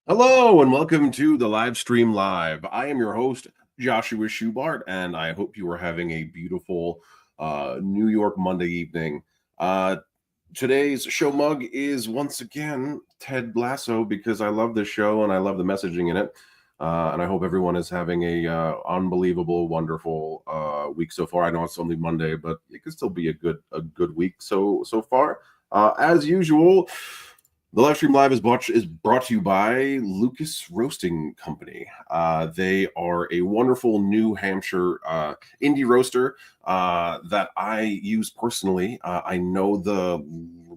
Hello and welcome to the live stream live. I am your host, Joshua Schubart, and I hope you are having a beautiful New York Monday evening. Uh, Today's show mug is once again Ted Lasso because I love this show and I love the messaging in it. And I hope everyone is having a unbelievable, wonderful week so far. I know it's only Monday, but it could still be a good week so far. As usual, the live stream live is brought to you by Lucas Roasting Company. They are a wonderful New Hampshire indie roaster that I use personally. I know the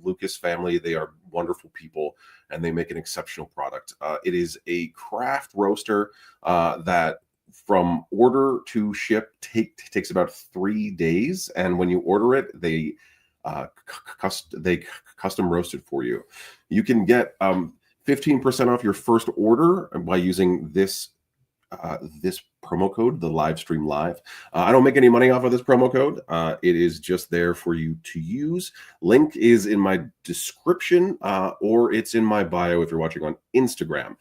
Lucas family; they are wonderful people, and they make an exceptional product. It is a craft roaster that, from order to ship, takes about 3 days, and when you order it, they custom roast it for you. You can get 15% off your first order by using this promo code, the live stream live. I don't make any money off of this promo code. It is just there for you to use. Link is in my description or it's in my bio if you're watching on Instagram.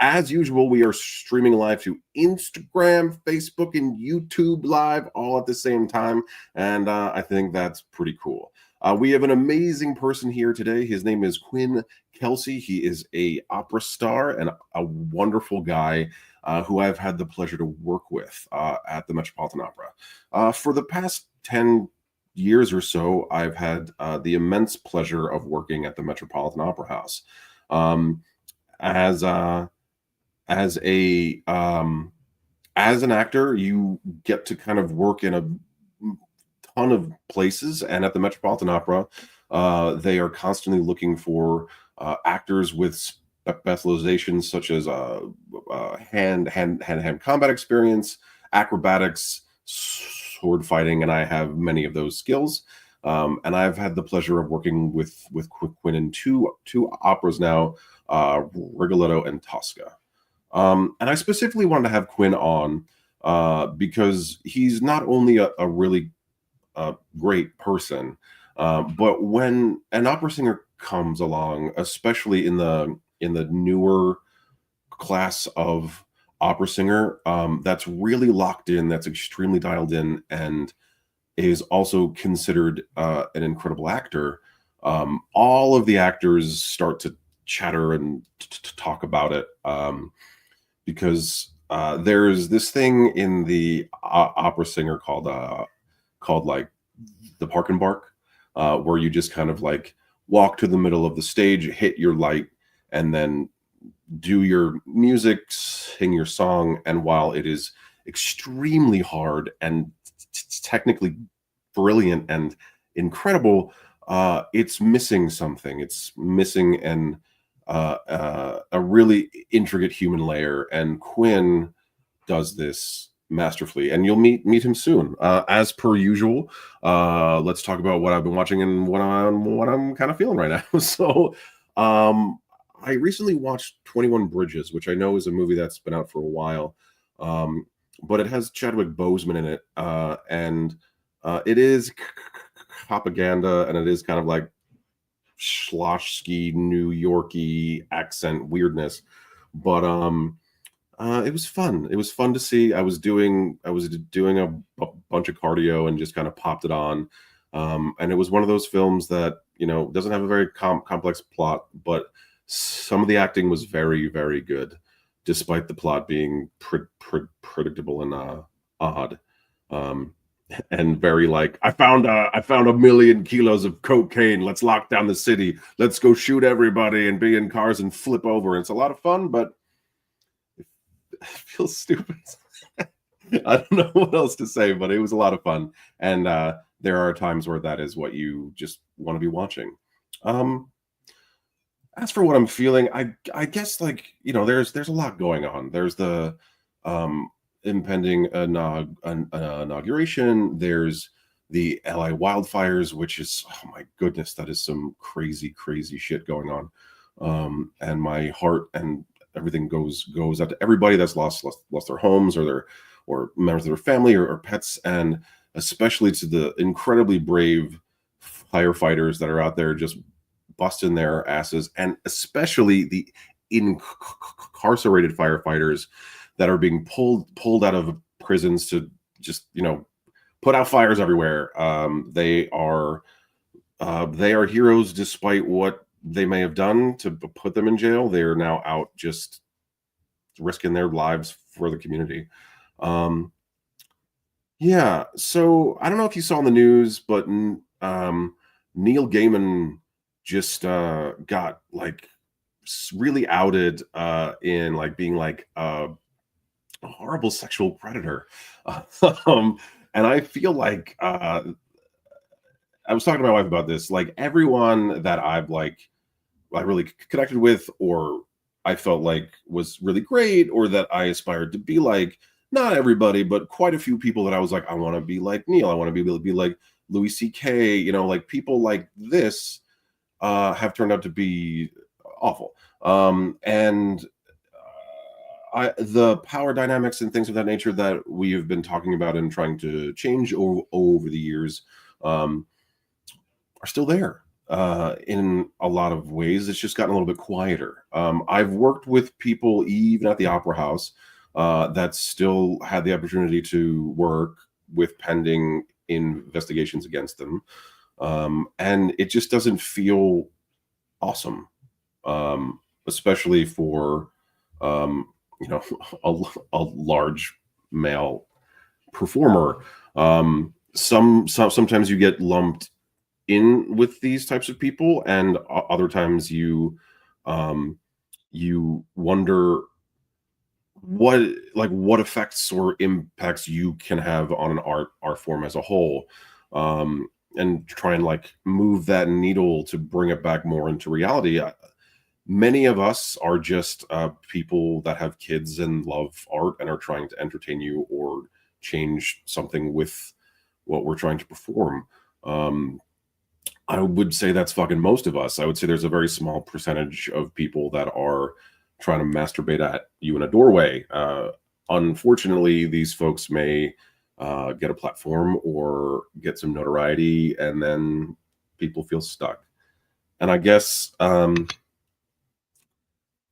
As usual, we are streaming live to Instagram, Facebook, and YouTube live all at the same time. And I think that's pretty cool. We have an amazing person here today. His name is Quinn Kelsey. He is a opera star and a wonderful guy who I've had the pleasure to work with at the Metropolitan Opera. For the past 10 years or so, I've had the immense pleasure of working at the Metropolitan Opera House. As a as an actor, you get to kind of work in a ton of places, and at the Metropolitan Opera, they are constantly looking for actors with specializations such as hand combat experience, acrobatics, sword fighting, and I have many of those skills. And I've had the pleasure of working with Quinn in two operas now, Rigoletto and Tosca. And I specifically wanted to have Quinn on because he's not only a really great person, but when an opera singer comes along, especially in the newer class of opera singer, that's really locked in, that's extremely dialed in, and is also considered an incredible actor, all of the actors start to chatter and talk about it, because there's this thing in the opera singer called like the park and bark, where you just kind of like walk to the middle of the stage, hit your light, and then do your music, sing your song. And while it is extremely hard and technically brilliant and incredible, it's missing something. It's missing a really intricate human layer. And Quinn does this masterfully, and you'll meet him soon. As per usual, let's talk about what I've been watching and what I'm kind of feeling right now. So, I recently watched 21 Bridges, which I know is a movie that's been out for a while, but it has Chadwick Boseman in it, and it is propaganda, and it is kind of like schlossky, New Yorky accent weirdness, but it was fun. It was fun to see. I was doing a bunch of cardio and just kind of popped it on, and it was one of those films that doesn't have a very complex plot, but some of the acting was very, very good, despite the plot being predictable and odd. And very like, I found a million kilos of cocaine. Let's lock down the city. Let's go shoot everybody and be in cars and flip over. And it's a lot of fun, but it feels stupid. I don't know what else to say, but it was a lot of fun. And there are times where that is what you just want to be watching. As for what I'm feeling, I guess, like, there's a lot going on. There's the impending inauguration. There's the LA wildfires, which is, oh my goodness, that is some crazy, crazy shit going on. And my heart and everything goes out to everybody that's lost their homes or members of their family or pets, and especially to the incredibly brave firefighters that are out there just busting their asses, and especially the incarcerated firefighters that are being pulled out of prisons to just put out fires everywhere. They are heroes despite what they may have done to put them in jail. They are now out just risking their lives for the community. Yeah, so I don't know if you saw in the news, but Neil Gaiman just got like really outed in like being like a horrible sexual predator. And I feel like I was talking to my wife about this. Like everyone that I really connected with, or I felt like was really great, or that I aspired to be like. Not everybody, but quite a few people that I was like, I want to be like Neil. I want to be able to be like Louis C.K. Like people like this have turned out to be awful. And the power dynamics and things of that nature that we have been talking about and trying to change over the years are still there in a lot of ways. It's just gotten a little bit quieter. I've worked with people even at the Opera House that still had the opportunity to work with pending investigations against them. And it just doesn't feel awesome, especially for a, a large male performer. Sometimes you get lumped in with these types of people, and other times you wonder what effects or impacts you can have on an art form as a whole, and try and like move that needle to bring it back more into reality. Many of us are just people that have kids and love art and are trying to entertain you or change something with what we're trying to perform. I would say that's fucking most of us. I would say there's a very small percentage of people that are trying to masturbate at you in a doorway. Unfortunately, these folks may get a platform or get some notoriety, and then people feel stuck. And I guess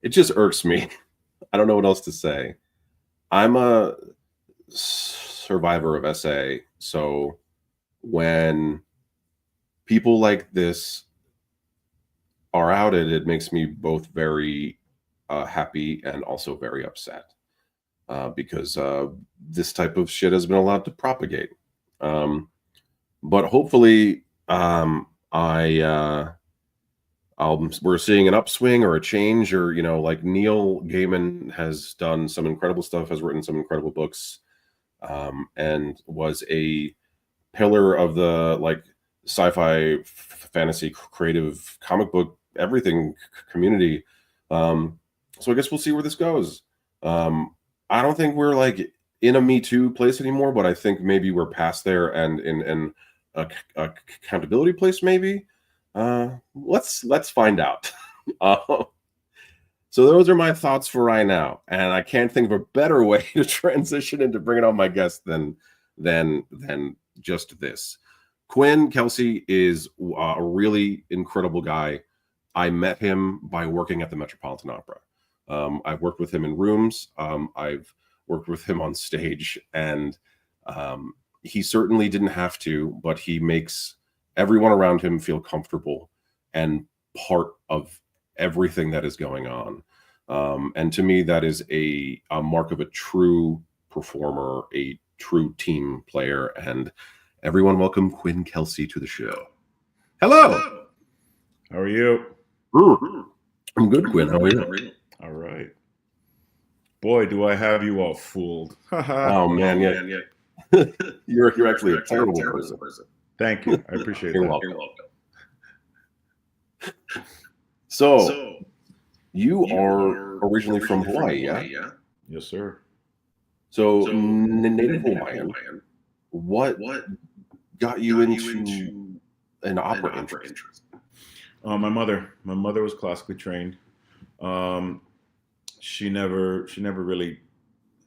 it just irks me. I don't know what else to say. I'm a survivor of SA, so when people like this are outed, it makes me both very happy and also very upset because this type of shit has been allowed to propagate. But hopefully, we're seeing an upswing or a change, or like Neil Gaiman has done some incredible stuff, has written some incredible books, and was a pillar of the like sci-fi fantasy creative comic book everything community. So I guess we'll see where this goes. I don't think we're like in a Me Too place anymore, but I think maybe we're past there and in a accountability place maybe. Let's find out. So those are my thoughts for right now, and I can't think of a better way to transition into bringing on my guest than just this. Quinn Kelsey is a really incredible guy. I met him by working at the Metropolitan Opera. I've worked with him in rooms. I've worked with him on stage, and he certainly didn't have to, but he makes everyone around him feel comfortable and part of everything that is going on. And to me, that is a mark of a true performer, a true team player. And everyone welcome Quinn Kelsey to the show. Hello. How are you? I'm good, Quinn. How are you? All right. Boy, do I have you all fooled. Oh, man. Yeah. You're actually a terrible person. Thank you. I appreciate You're that. welcome. So, you are originally from Hawaii, yeah? Yes, sir. So native Hawaiian. What got you into an opera interest? My mother was classically trained. She never really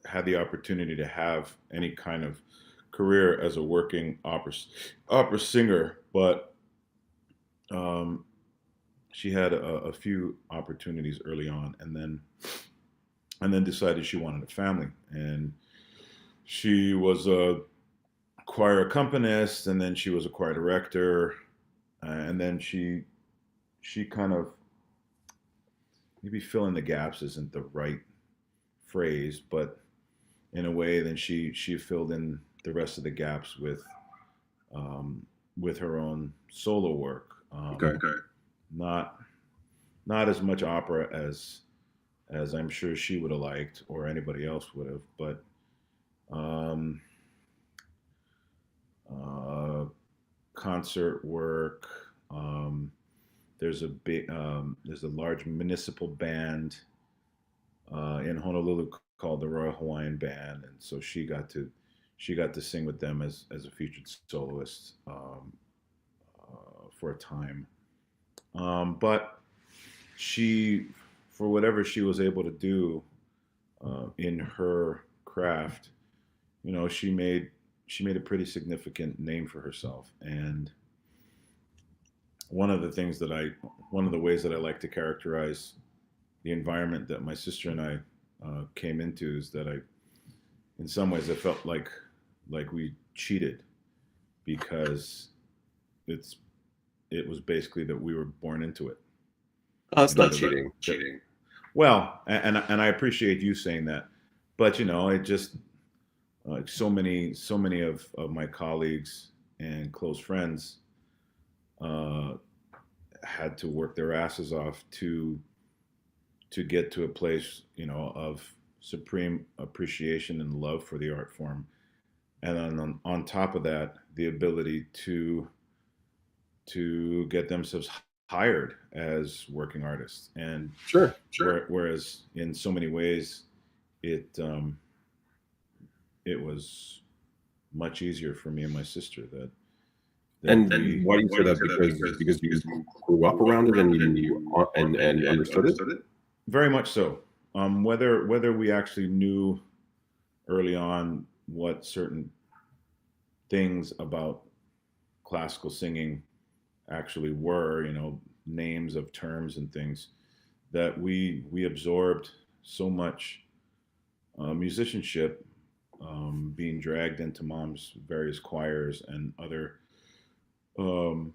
had the opportunity to have any kind of career as a working opera singer, but she had a few opportunities early on, and then decided she wanted a family. And she was a choir accompanist, and then she was a choir director, and then she kind of, maybe fill in the gaps isn't the right phrase, but in a way, then she filled in the rest of the gaps um, with her own solo work. Okay. Not not as much opera as I'm sure she would have liked or anybody else would have, but um, uh, concert work. There's a large municipal band in Honolulu called the Royal Hawaiian Band, and so she got to sing with them as a featured soloist for a time. But she, for whatever she was able to do in her craft, you know, she made a pretty significant name for herself. And one of the things that I, one of the ways that I like to characterize the environment that my sister and I came into is that in some ways, I felt like we cheated because it's it was basically that we were born into it. That's You know, not cheating. well, and I appreciate you saying that, but you know, it just so many of my colleagues and close friends uh, had to work their asses off to get to a place, you know, of supreme appreciation and love for the art form, and then on top of that, the ability to get themselves hired as working artists. And Sure. whereas in so many ways, it it was much easier for me and my sister that And we why do you say that? Because you grew up around it and and understood it. very much so. Whether we actually knew early on what certain things about classical singing actually were, you know, names of terms and things, that we absorbed so much musicianship, being dragged into mom's various choirs and um,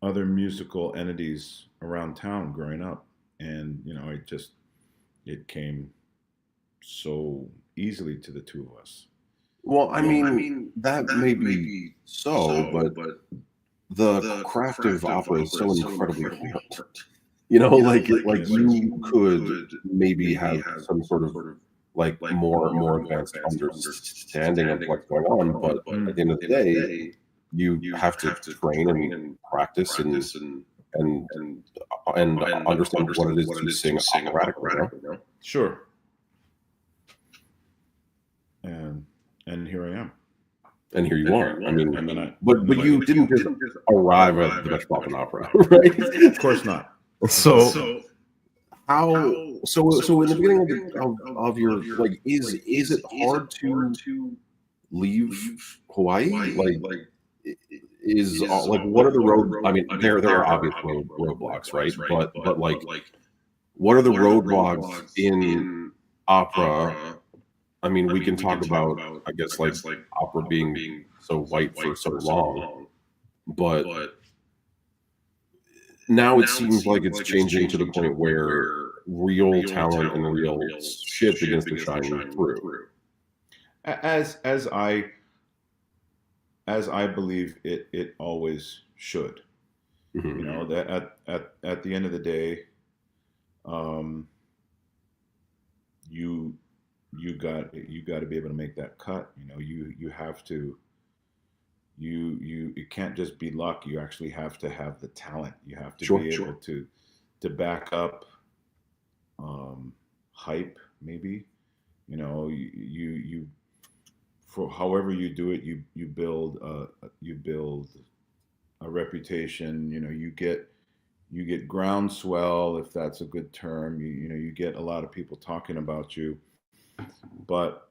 other musical entities around town growing up, and you know, it came so easily to the two of us. Well, I mean, that may be so, but the craft of opera is so incredibly hard. You know, like you could maybe have some sort of like more advanced understanding of what's going on, but at the end of the day, you have to train and practice and and understand what it is to sing operatically, you know? Sure. and and here I am. And here you are. I mean, And then I, but you didn't just arrive at the Metropolitan Opera, right? of course not. So how? So in the beginning of your like, is it hard to leave Hawaii? Like, is like, what are the road? I mean, there are obvious roadblocks, right? But like, what are the roadblocks in opera? I mean, we can talk about, I guess, like opera being so white for so long, but now it seems like it's changing to the point where real talent and real shit begins to shine through. as as I believe it always should. You Mhm. know, that at the end of the day, um, you you got to be able to make that cut. You know, you have to, you it can't just be luck. You actually have to have the talent. You have to be able to back up hype, maybe. You know, you for however you do it, you build a reputation. You know, you get groundswell, if that's a good term. You know, you get a lot of people talking about you, but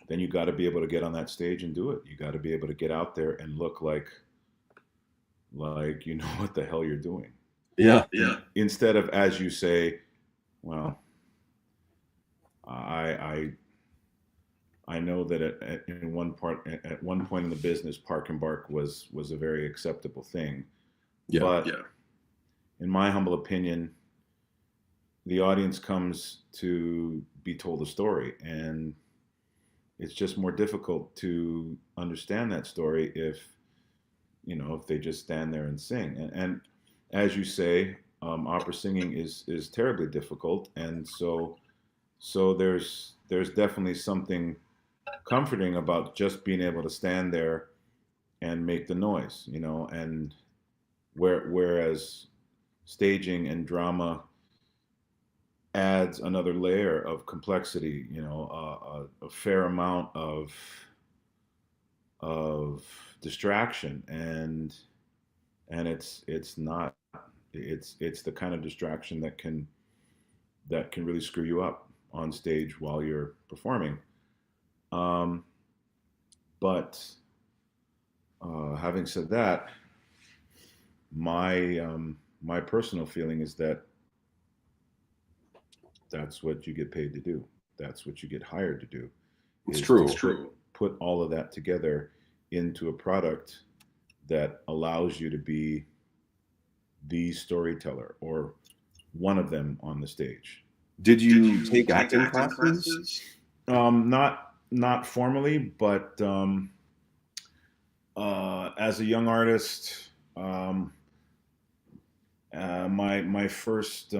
then you got to be able to get on that stage and do it. You got to be able to get out there and look like you know what the hell you're doing. Yeah. Instead of, as you say, well, I I know that in at one point in the business, park and bark was a very acceptable thing, Yeah. but in my humble opinion, the audience comes to be told a story, and it's just more difficult to understand that story if if they just stand there and sing. And as you say, opera singing is terribly difficult, and so there's definitely something comforting about just being able to stand there and make the noise, and whereas staging and drama adds another layer of complexity, a fair amount of distraction, and it's not it's the kind of distraction that can really screw you up on stage while you're performing. Um, but having said that, my personal feeling is that that's what you get paid to do. That's what you get hired to do. It's Is true. to put all of that together into a product that allows you to be the storyteller or one of them on the stage. Did you take acting classes? Not formally, but as a young artist, my first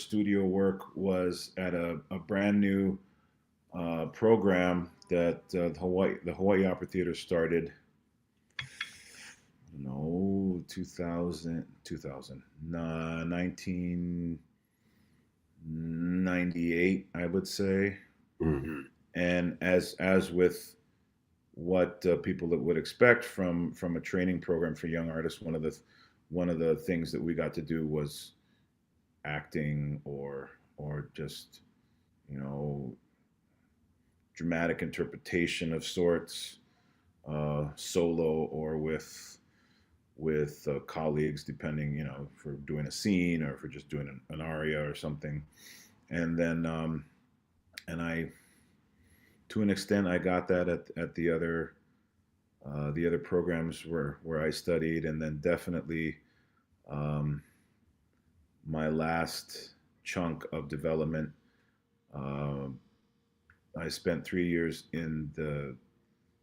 studio work was at a brand new program that the Hawaii Opera Theater started. No, 1998, I would say. Mm. And as with what people that would expect from a training program for young artists, one of the things that we got to do was acting or just you know dramatic interpretation of sorts, solo or with colleagues, depending, if we're doing a scene or if we're just doing an aria or something. And then, and I, to an extent, I got that at the other programs where I studied, and then definitely um, my last chunk of development. Um I spent 3 years in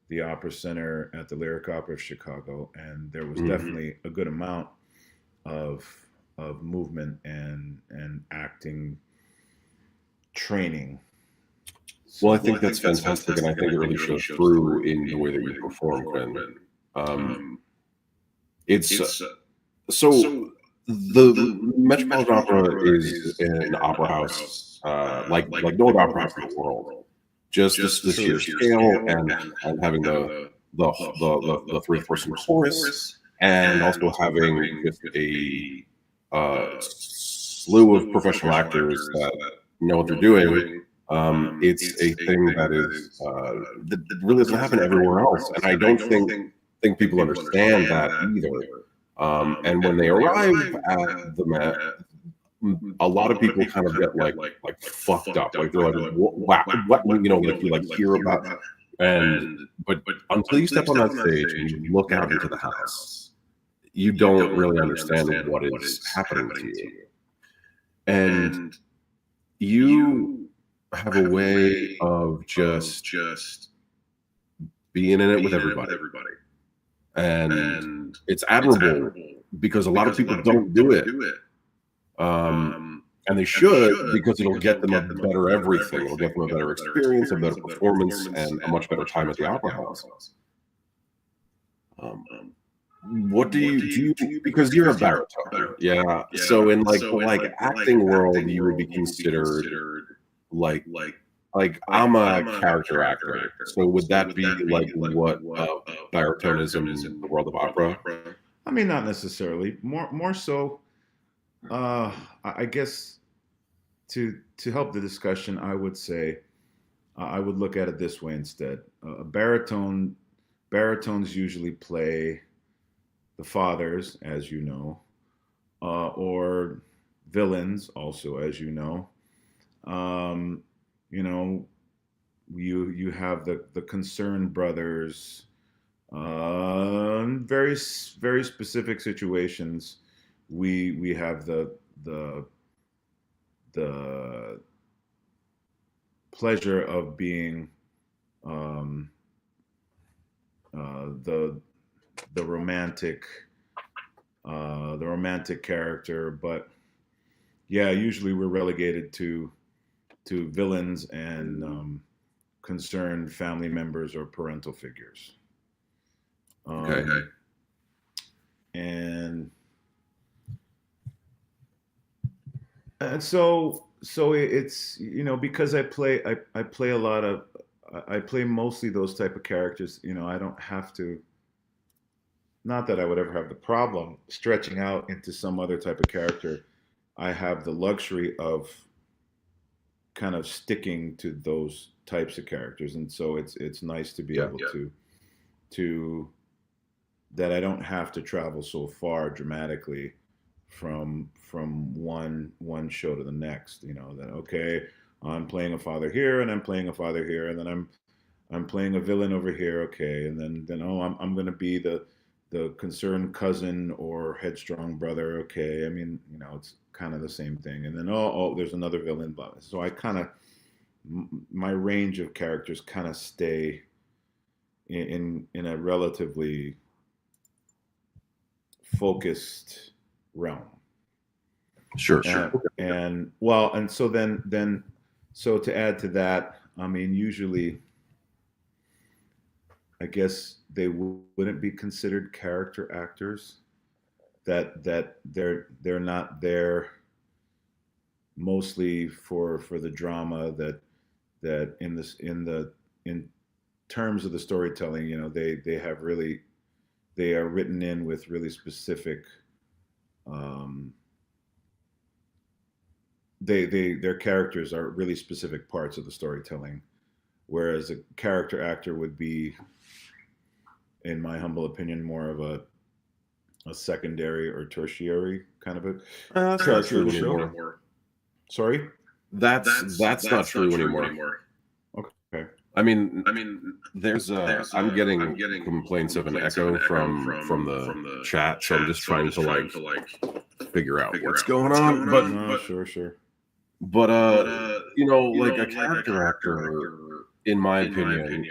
the Opera Center at the Lyric Opera of Chicago, and there was definitely a good amount of movement and acting training. Well, I So think that's fantastic, and I think it really shows through in the way that you perform, Quinn. It's so the Metropolitan Opera is an opera house, like no other opera house in the world. Just the sheer scale and having the three person chorus, and also having just a slew of professional actors that know what they're doing. It's a thing that really doesn't happen everywhere else, and I don't think people understand that either. And when they arrive at the Met, a lot of people kind of get like fucked up. Like they're like, wow, what like you like hear about, and but until you step on that stage and you look out into the house, you don't really understand what is happening to you. And you have a way of just being in it with everybody. And it's admirable because a lot of people don't do it. And they should, because it'll get them a better everything. It'll get them a better experience, a better performance, and a much better time at the opera house. What do you because you're a baritone? Yeah. So in like acting world, you would be considered like I'm a character actor. So would that be like what baritonism in the world of opera? I mean, not necessarily. More so. I guess to help the discussion, I would say I would look at it this way instead. A baritones usually play the fathers, as you know, or villains, also, as you know. Um, you know, you have the concerned brothers. Very specific situations. We have the the pleasure of being um, the romantic the romantic character, but yeah, usually we're relegated to villains and concerned family members or parental figures. Okay. And and so it's, because I play a lot of I play mostly those type of characters. I don't have to, not that I would ever have the problem stretching out into some other type of character. I have the luxury of kind of sticking to those types of characters, and so it's nice to be able to that I don't have to travel so far dramatically from one show to the next. That, okay, I'm playing a father here, and I'm playing a father here, and then I'm playing a villain over here. Okay, and then oh, I'm going to be the concerned cousin or headstrong brother. Okay, I mean, it's kind of the same thing. And then oh, there's another villain. But so I kind of, my range of characters kind of stay in a relatively focused realm. Sure. And well, and so then so to add to that, I mean, usually, I guess they wouldn't be considered character actors. That they're not there mostly for the drama, that in terms of the storytelling, they are written in with really specific, their characters are really specific parts of the storytelling, whereas a character actor would be, in my humble opinion, more of a secondary or tertiary kind of a That's not character true in the show. anymore. Sorry? That's not true anymore. Okay. I mean, there's I'm getting complaints of an echo from the chat, so I'm just trying to like figure out what's going on. But No, sure. but like a character actor, in my opinion,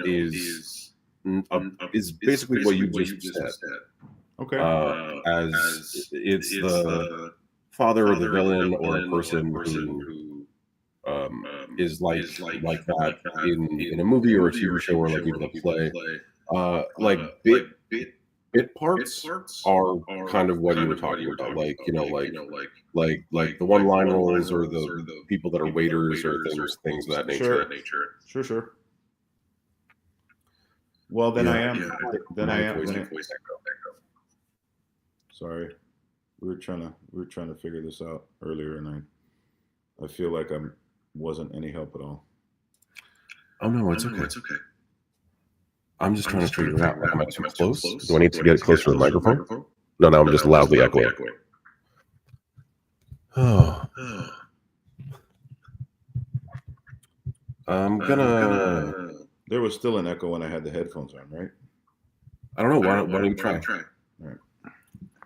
is basically what you just said. Okay. As it's the father of the villain, or a person who is like that in a movie or a TV show, or like even a play. Like bit parts are kind of what you were talking about, like like the one line roles, or the people that are waiters, or things of that nature. Sure. Well, then Yeah. I am. Then I am. Voice Then I, echo. sorry, we were trying to figure this out earlier, and I feel like I wasn't any help at all. Oh no, it's okay. I'm just trying to figure out, am I too close? Do I need to get closer to the microphone? No, I'm just loudly echoing. Oh. I'm gonna. There was still an echo when I had the headphones on, right? I don't know. Why don't you try? All right.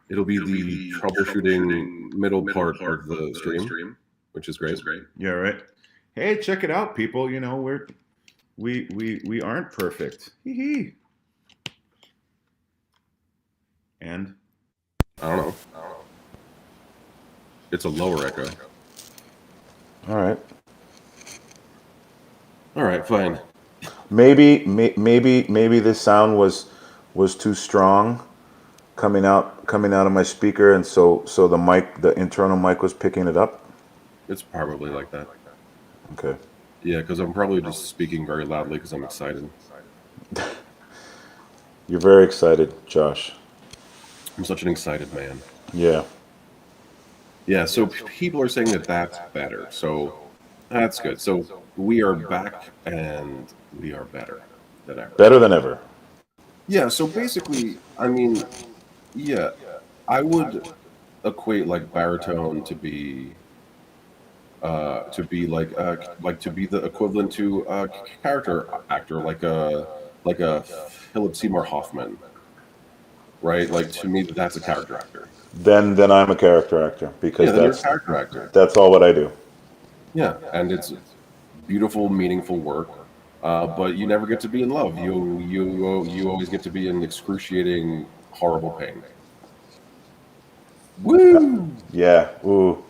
It'll be the troubleshooting middle part of the stream, which is great. Yeah, right. Hey, check it out, people. We aren't perfect. Hee. And I don't know. It's a lower echo. all right. All right, fine. Maybe this sound was too strong coming out of my speaker, and so the internal mic was picking it up. It's probably like that. Okay. Yeah, because I'm probably just speaking very loudly because I'm excited. You're very excited, Josh. I'm such an excited man. Yeah. Yeah, so people are saying that that's better. So that's good. So we are back, and we are better than ever. Better than ever. Yeah, so basically, I mean, yeah, I would equate like baritone to be like to be the equivalent to a character actor like a Philip Seymour Hoffman, right? Like to me, that's a character actor. Then I'm a character actor Yeah, because then you're a character actor. that's all what I do. Yeah, and it's beautiful, meaningful work. But you never get to be in love. You always get to be in excruciating, horrible pain. Woo! Yeah. Ooh.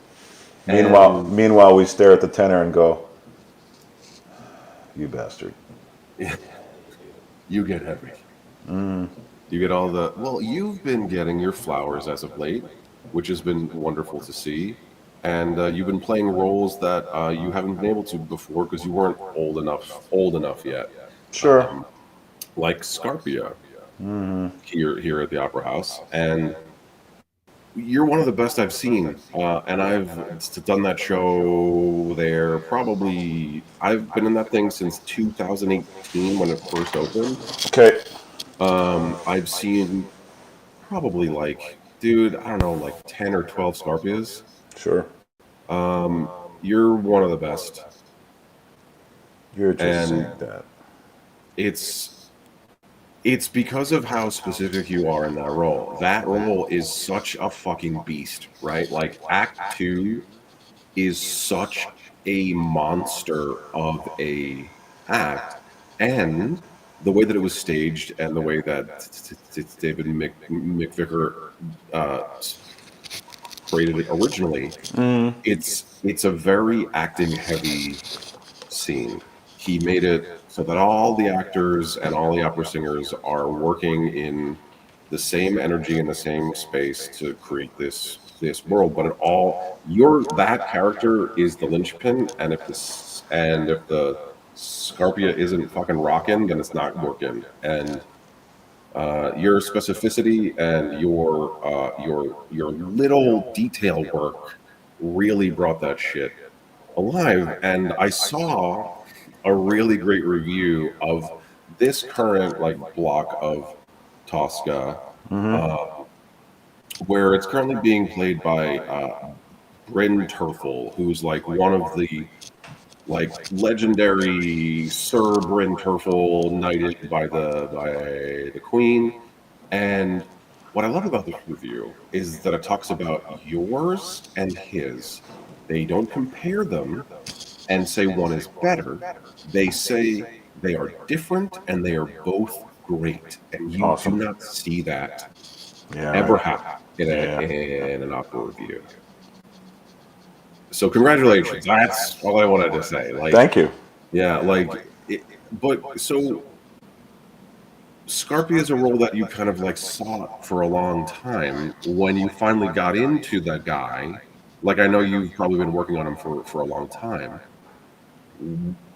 And Meanwhile, we stare at the tenor and go, "You bastard." you get heavy. You get all the, well, you've been getting your flowers as of late, which has been wonderful to see. And you've been playing roles that you haven't been able to before because you weren't old enough yet. Sure. Um, like Scarpia here at the Opera House, and you're one of the best I've seen. And I've done that show there probably. I've been in that thing since 2018 when it first opened. Okay. I've seen probably like, dude, I don't know, like 10 or 12 Scarpias. Sure. You're one of the best. You're just saying And that. it's it's because of how specific you are in that role. That role is such a fucking beast, right? Like Act Two is such a monster of a act, and the way that it was staged and the way that David McVicker uh, created it originally, it's a very acting heavy scene. He made it so that all the actors and all the opera singers are working in the same energy in the same space to create this world. But it all your that character is the linchpin, and if the Scarpia isn't fucking rocking, then it's not working. And your specificity and your little detail work really brought that shit alive. And I saw a really great review of this current like block of Tosca, uh, where it's currently being played by Bryn Terfel, who's like one of the like legendary Sir Bryn Terfel, knighted by the Queen. And what I love about this review is that it talks about yours and his. They don't compare them and say one is better. They say they are different and they are both great. And you do Awesome. not see that Yeah. ever Right. happen Yeah. in an opera review. So congratulations. That's all I wanted to say. Like, Thank you. yeah, like, but so Scarpia is a role that you kind of like sought for a long time. When you finally got into the guy, like I know you've probably been working on him for a long time.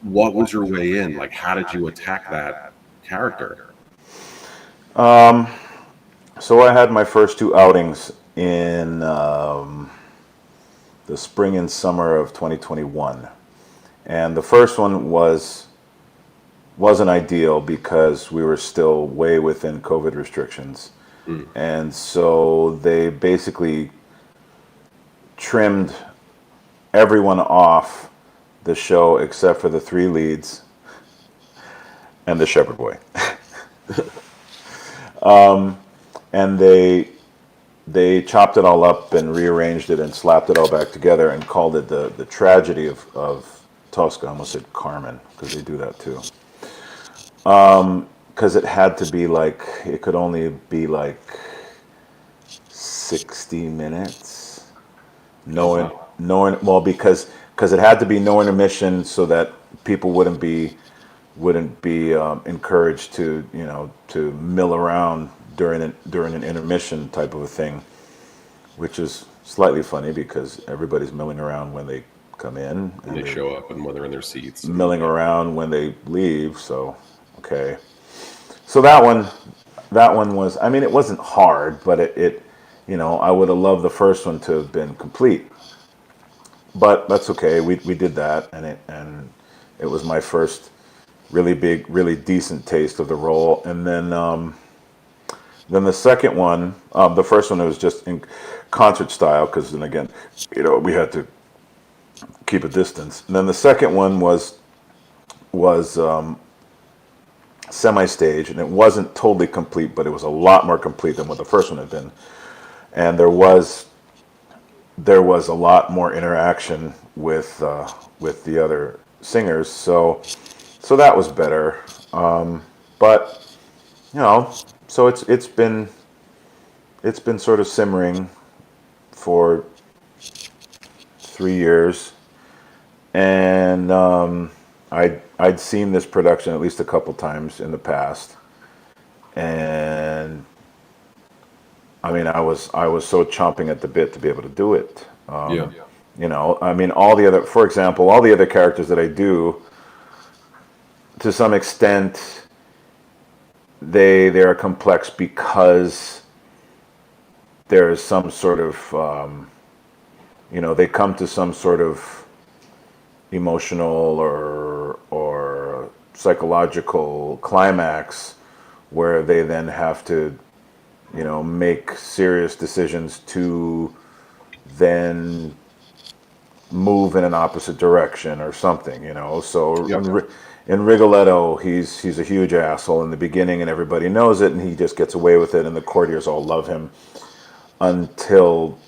What was your way in? Like, how did you attack that character? So I had my first two outings in the spring and summer of 2021, and the first one wasn't ideal because we were still way within COVID restrictions, Mm. and so they basically trimmed everyone off the show except for the three leads and the shepherd boy. And they chopped it all up and rearranged it and slapped it all back together and called it the tragedy of Tosca. I almost said Carmen because they do that too. Because it had to be like, it could only be like 60 minutes. Well, because it had to be no intermission so that people wouldn't be encouraged to to mill around during an intermission type of a thing, which is slightly funny because everybody's milling around when they come in And they show up and when they're in their seats. And, milling around when they leave. So okay, so that one was, I mean, it wasn't hard, but it I would have loved the first one to have been complete, but that's okay. We did that, and it was my first really big, really decent taste of the role. And then Then the second one, the first one, it was just in concert style because then again, we had to keep a distance. And then the second one was semi-stage, and it wasn't totally complete, but it was a lot more complete than what the first one had been. And there was a lot more interaction with the other singers, so that was better. But so it's been sort of simmering for 3 years, and I'd seen this production at least a couple times in the past, and I mean I was so chomping at the bit to be able to do it. Yeah. I mean, for example, all the other characters that I do, to some extent, they are complex because there is some sort of they come to some sort of emotional or psychological climax where they then have to make serious decisions to then move in an opposite direction or something. So Yep. in Rigoletto, he's a huge asshole in the beginning, and everybody knows it, and he just gets away with it, and the courtiers all love him until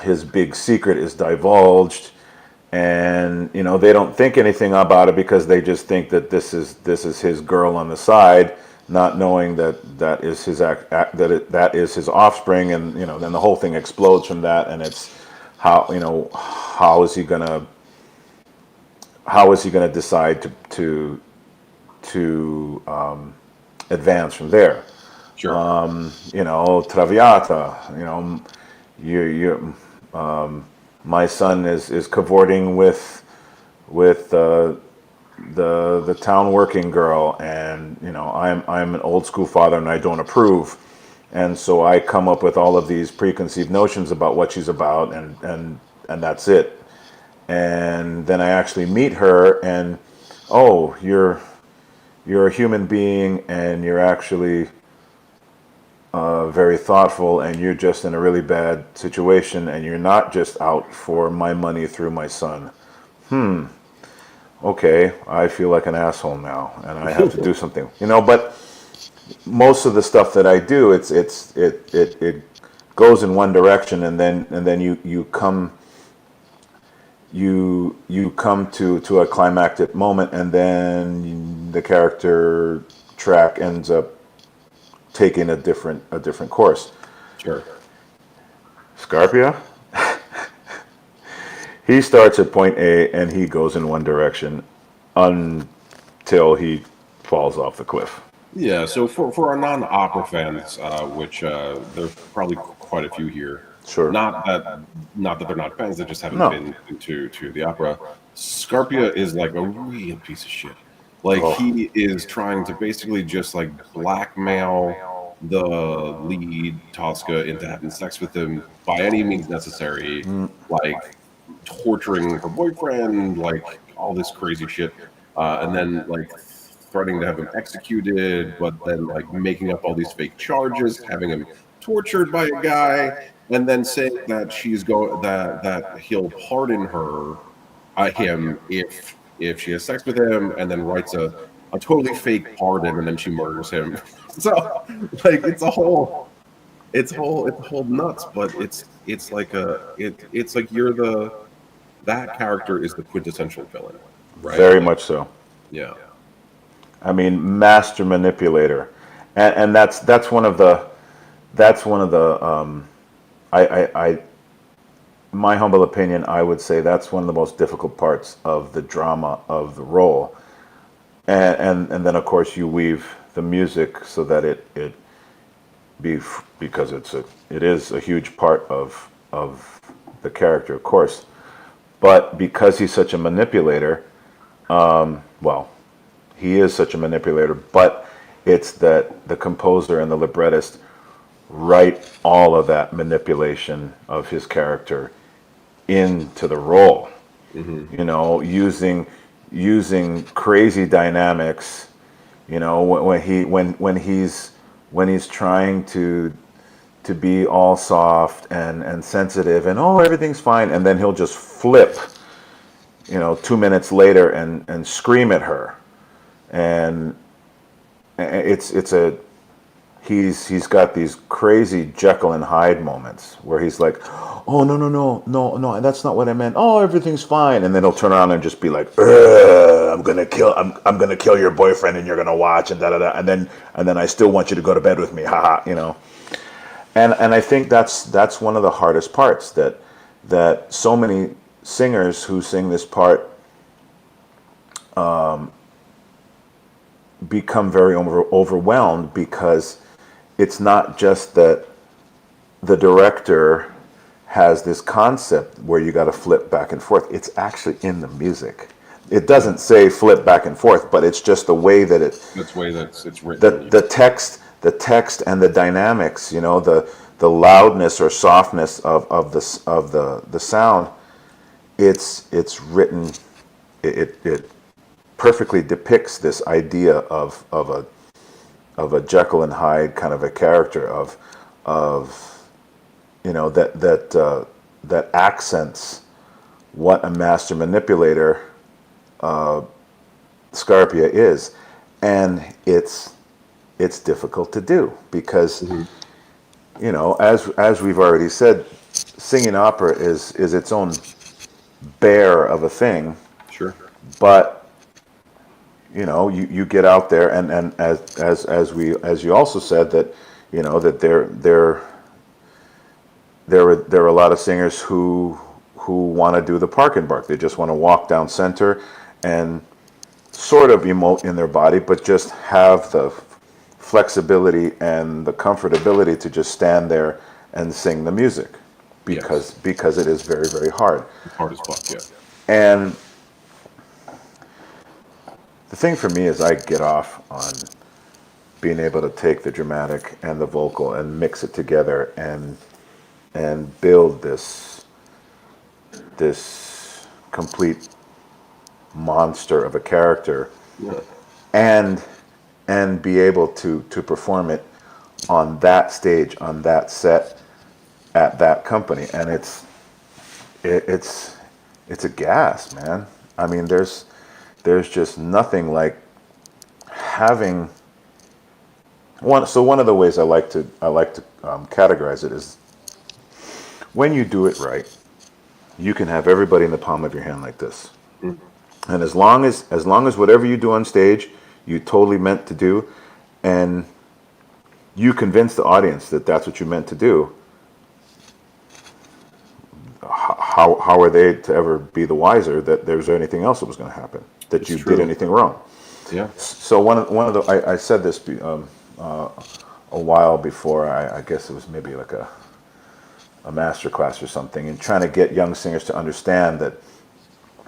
his big secret is divulged, and they don't think anything about it because they just think that this is his girl on the side, not knowing that is his that is his offspring, and then the whole thing explodes from that, and it's how is he gonna decide to advance from there. Sure. Traviata, you my son is cavorting with the town working girl, and I'm an old school father and I don't approve, and so I come up with all of these preconceived notions about what she's about, and that's it. And then I actually meet her, and oh, you're a human being, and you're actually very thoughtful, and you're just in a really bad situation, and you're not just out for my money through my son. Okay, I feel like an asshole now, and I have to do something. But most of the stuff that I do, it goes in one direction, and then you come to a climactic moment, and then the character track ends up taking a different course. Sure. Scarpia, he starts at point A and he goes in one direction until he falls off the cliff. Yeah. So for our non-opera fans, which there's probably quite a few here. Sure. Not that they're not fans; they just haven't No. been to the opera. Scarpia is like a real piece of shit. Like Oh. he is trying to basically just like blackmail the lead Tosca into having sex with him by any means necessary, like torturing her boyfriend, like all this crazy shit, and then like threatening to have him executed, but then like making up all these fake charges, having him tortured by a guy, and then saying that that he'll pardon him if she has sex with him, and then writes a totally fake pardon, and then she murders him. So like it's a whole nuts, but it's like it's like that character is the quintessential villain, right? Very much so. Yeah. I mean, master manipulator, and that's one of the I my humble opinion, I would say that's one of the most difficult parts of the drama of the role, and then of course you weave the music so that because it is a huge part of the character, of course, but because he's such a manipulator, well, he is such a manipulator, but it's that the composer and the librettist write all of that manipulation of his character into the role. Using crazy dynamics. When he's when he's trying to be all soft and sensitive and oh everything's fine, and then he'll just flip, 2 minutes later and scream at her, and it's a he's got these crazy Jekyll and Hyde moments where he's like, oh no, that's not what I meant. Oh, everything's fine, and then he'll turn around and just be like, I'm gonna kill your boyfriend, and you're gonna watch, and da da da, and then I still want you to go to bed with me, haha. And I think that's one of the hardest parts that so many singers who sing this part become very overwhelmed, because it's not just that the director has this concept where you got to flip back and forth. It's actually in the music. It doesn't say flip back and forth, but it's just the way that That's the way that it's the written. the text and the dynamics, the loudness or softness of the sound. It's written. It perfectly depicts this idea of a Jekyll and Hyde kind of a character of that accents what a master manipulator Scarpia is, and it's difficult to do because as we've already said, singing opera is its own bear of a thing, Sure. but you get out there, and as you also said that that there are a lot of singers who want to do the park and bark. They just want to walk down center and sort of emote in their body, but just have the flexibility and the comfortability to just stand there and sing the music, Yes. because it is very, very hard. It's hard as fuck. Yeah. And the thing for me is I get off on being able to take the dramatic and the vocal and mix it together and build this complete monster of a character, Yeah. and be able to perform it on that stage, on that set, at that company. And it's a gas, man. I mean, there's just nothing like having one. So one of the ways I like to categorize it is, when you do it right, you can have everybody in the palm of your hand like this. Mm. And as long as whatever you do on stage, you totally meant to do, and you convince the audience that that's what you meant to do, how are they to ever be the wiser that there's anything else that was going to happen, that It's you did true. anything wrong? Yeah. So one of the I said this a while before. I guess it was maybe like a master class or something, and trying to get young singers to understand that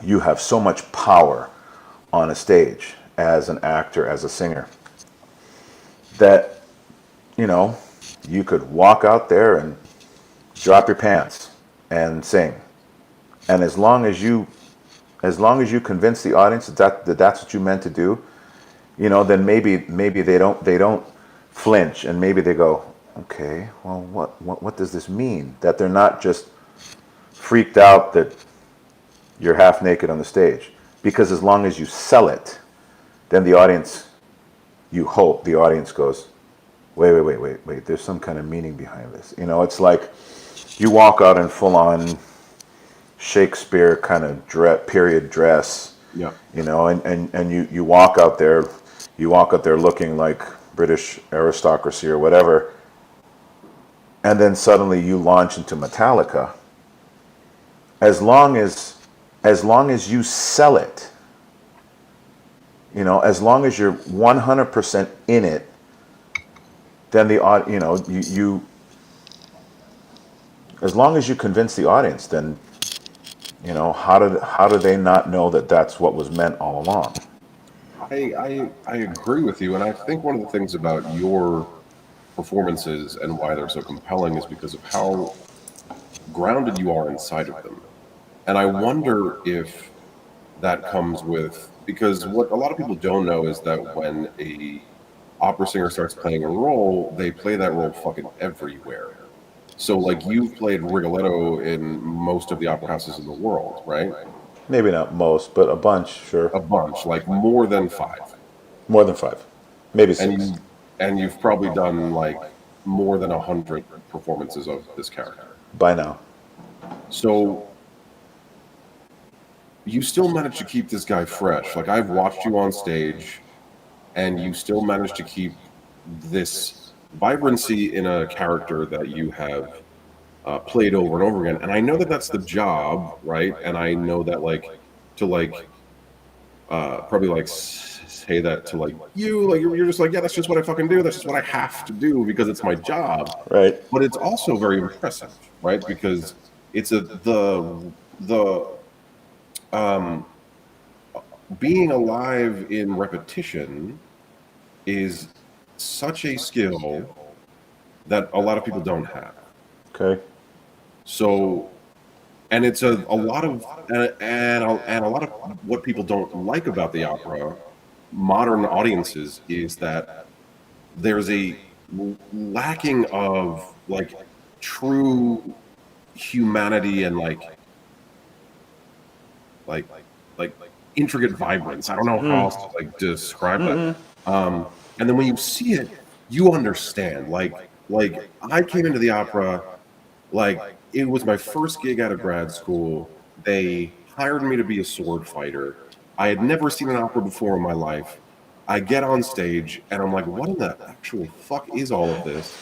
you have so much power on a stage as an actor, as a singer, that you know you could walk out there and drop your pants and sing, and as long as you convince the audience that that's what you meant to do, then maybe they don't flinch, and maybe they go, okay, well, what does this mean? That they're not just freaked out that you're half naked on the stage. Because as long as you sell it, then the audience, you hope the audience goes, wait, there's some kind of meaning behind this. It's like you walk out in full on Shakespeare kind of period dress, Yeah. and you walk out there, looking like British aristocracy or whatever, and then suddenly you launch into Metallica. As long as you sell it, as long as you're 100% in it, then you as long as you convince the audience, then how do they not know that that's what was meant all along? I agree with you, and I think one of the things about your performances and why they're so compelling is because of how grounded you are inside of them. And I wonder if that comes with, because what a lot of people don't know is that when a opera singer starts playing a role, they play that role fucking everywhere. So, like, you've played Rigoletto in most of the opera houses in the world, right? Maybe not most, but a bunch, sure. A bunch, like more than five. More than 5, maybe And 6 you've probably done like more than 100 performances of this character. by now. So you still manage to keep this guy fresh. Like, I've watched you on stage, and you still manage to keep this vibrancy in a character that you have played over and over again. And I know that that's the job, right? And I know that, like, to like probably like say that to like you, like you're just like, yeah, that's just what I fucking do. That's just what I have to do because it's my job. Right. But it's also very impressive, right? Because it's the um being alive in repetition is such a skill that a lot of people don't have. Okay. So, and it's a lot of and a lot of what people don't like about the opera, modern audiences, is that there's a lacking of like true humanity and like like intricate vibrance. I don't know how else to like describe that. And then when you see it, you understand. Like I came into the opera, like it was my first gig out of grad school. They hired me to be a sword fighter. I had never seen an opera before in my life. I get on stage and I'm like, what in the actual fuck is all of this?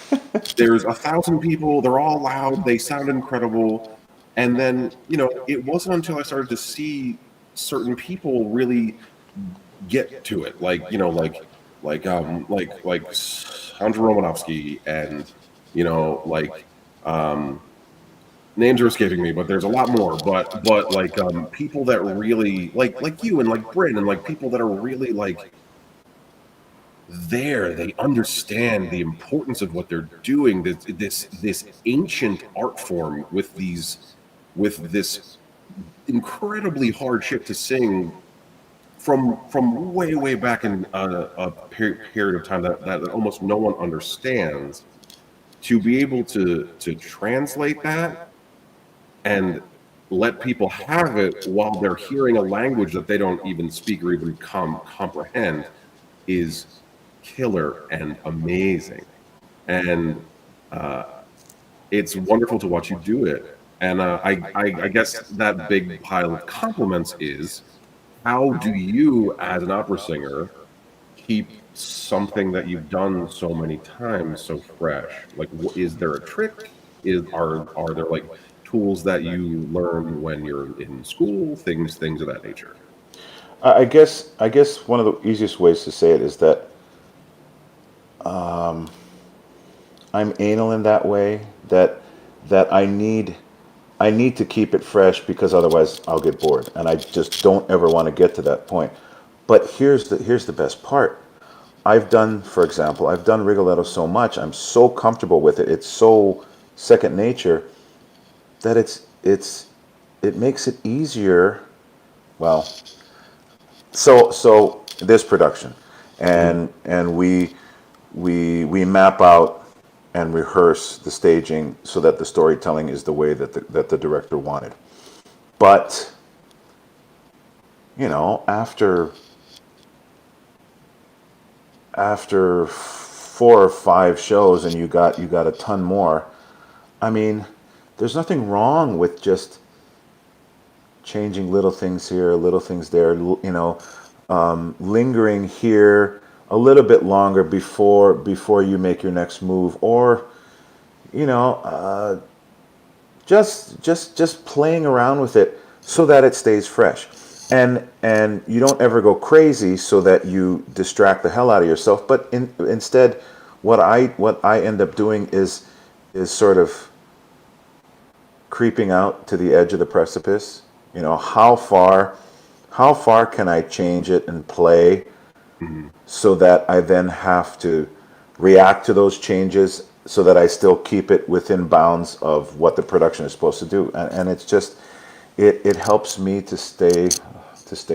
There's 1,000 people. They're all loud. They sound incredible. And then, you know, it wasn't until I started to see certain people really get to it, like, you know, like Andrew Romanovsky, and, you know, like names are escaping me, but there's a lot more. But like people that really like you and like Bryn, and like people that are really like there, they understand the importance of what they're doing. This ancient art form with this incredibly hard shit to sing from way back in a period of time that almost no one understands. To be able to translate that and let people have it while they're hearing a language that they don't even speak or even comprehend is killer and amazing. And it's wonderful to watch you do it. And I guess that big pile of compliments is, how do you, as an opera singer, keep something that you've done so many times so fresh? Like, is there a trick? Are there like tools that you learn when you're in school? Things of that nature. I guess one of the easiest ways to say it is that I'm anal in that way, that I need to keep it fresh because otherwise I'll get bored, and I just don't ever want to get to that point. But here's the best part. For example, I've done Rigoletto so much, I'm so comfortable with it. It's so second nature that it makes it easier. Well, so this production, and we map out and rehearse the staging so that the storytelling is the way that the director wanted. But you know, after 4 or 5 shows, and you got a ton more. I mean, there's nothing wrong with just changing little things here, little things there. You know, lingering here a little bit longer before you make your next move, or you know, just playing around with it so that it stays fresh, and you don't ever go crazy so that you distract the hell out of yourself. But instead, what I end up doing is sort of creeping out to the edge of the precipice. You know, how far can I change it and play so that I then have to react to those changes so that I still keep it within bounds of what the production is supposed to do. And it's just, it helps me to stay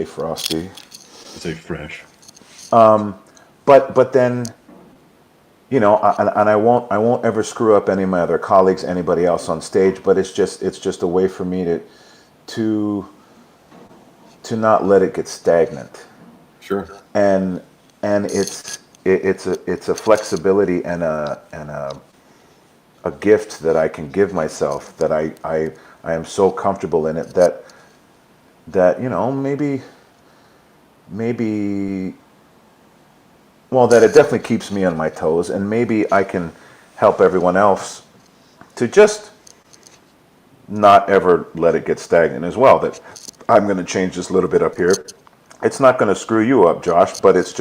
frosty. Say fresh. But then and I won't ever screw up any of my other colleagues, anybody else on stage, but it's just a way for me to to not let it get stagnant. Sure. And it's a flexibility and a gift that I can give myself, that I am so comfortable in it that maybe well, that it definitely keeps me on my toes, and maybe I can help everyone else to just not ever let it get stagnant as well. That I'm going to change this little bit up here. It's not going to screw you up, Josh, but it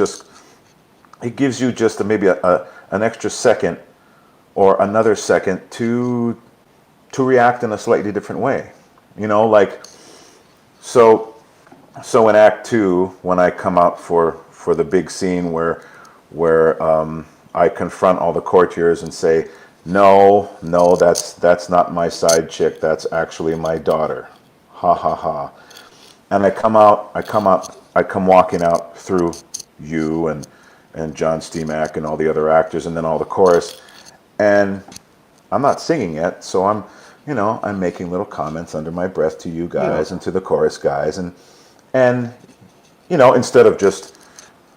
gives you just maybe an extra second or another second to react in a slightly different way. Like, so in Act Two, when I come out for the big scene where I confront all the courtiers and say, no, no, that's not my side chick. That's actually my daughter. Ha ha ha. And I come walking out through you and John Steemack and all the other actors, and then all the chorus, and I'm not singing yet, so I'm making little comments under my breath to you guys and to the chorus guys, and instead of just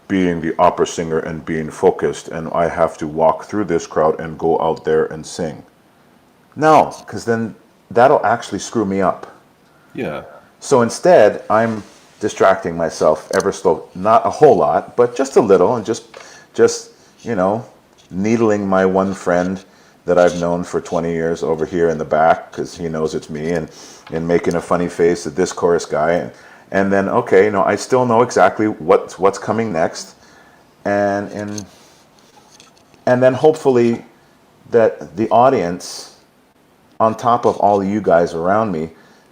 being the opera singer and being focused, and I have to walk through this crowd and go out there and sing. No, because then that'll actually screw me up. Yeah. So instead, I'm distracting myself ever so, not a whole lot, but just a little, and just needling my one friend that I've known for 20 years over here in the back, because he knows it's me, and making a funny face at this chorus guy, and then okay, I still know exactly what's coming next, and then hopefully that the audience, on top of all of you guys around me,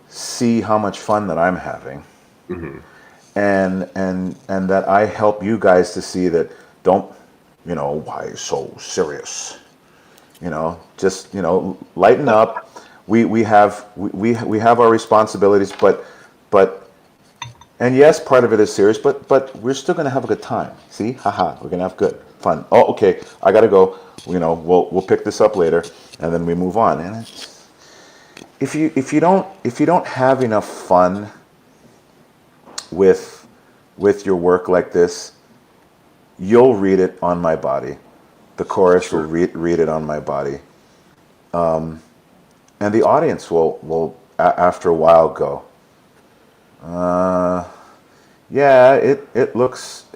see how much fun that I'm having, and that I help you guys to see that don't, why so serious, just lighten up. We have our responsibilities, but and yes, part of it is serious, but we're still gonna have a good time. See, haha, we're gonna have good fun. Oh, okay, I gotta go. We'll pick this up later, and then we move on. And if you don't have enough fun with your work like this, you'll read it on my body. The chorus will read it on my body, and the audience will after a while go, yeah, it looks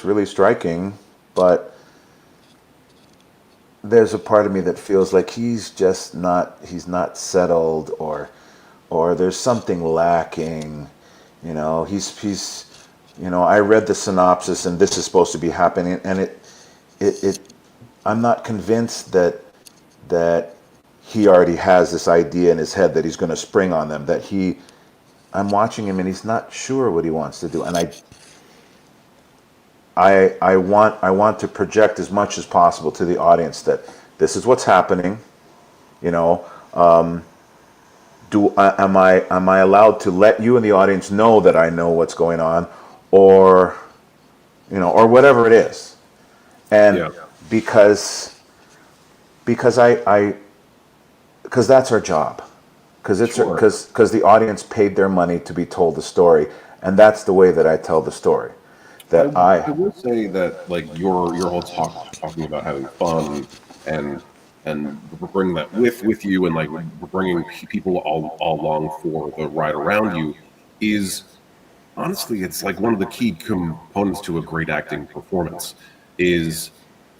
really striking, but there's a part of me that feels like he's not settled, or there's something lacking. He's I read the synopsis and this is supposed to be happening, and it I'm not convinced that he already has this idea in his head that he's going to spring on them, I'm watching him and he's not sure what he wants to do, and I want to project as much as possible to the audience that this is what's happening. Am I allowed to let you in the audience know that I know what's going on, or whatever it is, and because that's our job, because the audience paid their money to be told the story, and that's the way that I tell the story. I will say that, like, your whole talking about having fun and bringing that with you, and like bringing people all along for the ride around you, is honestly, it's like one of the key components to a great acting performance is